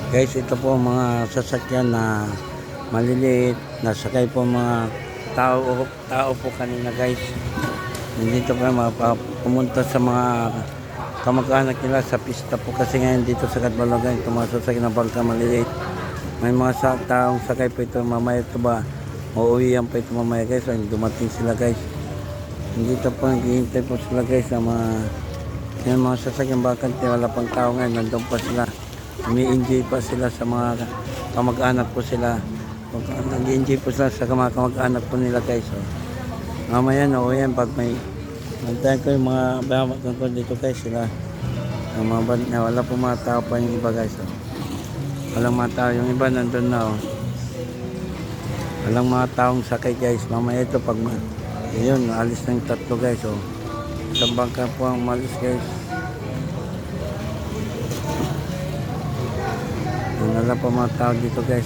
Guys, ito po ang mga sasakyan na maliliit. Nasakay po mga tao po kanina guys. Nandito po pumunta sa mga kamag-anak nila sa pista po kasi ngayon dito sa Catbalogan. Ito mga sasakyan na bangka maliliit. May mga taong sakay po ito mamaya. Ito ba? Uuwi yan po ito mamaya guys. Dumating sila guys. Nandito po naghihintay po sila guys sa mga sasakyan bakante. Wala pang tao ngayon. Nandun pa sila. Umi-enjoy pa sila sa mga kamag-anak po sila. Nag-enjoy po sila sa mga kamag-anak po nila guys. So, mamaya na yan pag may nantayan ko yung mga bahamak ko dito guys sila. Wala po mga tao pa yung iba guys. So, walang mga tao. Yung iba nandun na. Walang mga taong sakay guys. Mamaya ito pag yun, alis na yung tatlo guys. So, isang bangka po ang malis guys. Wala pa mga tao dito guys.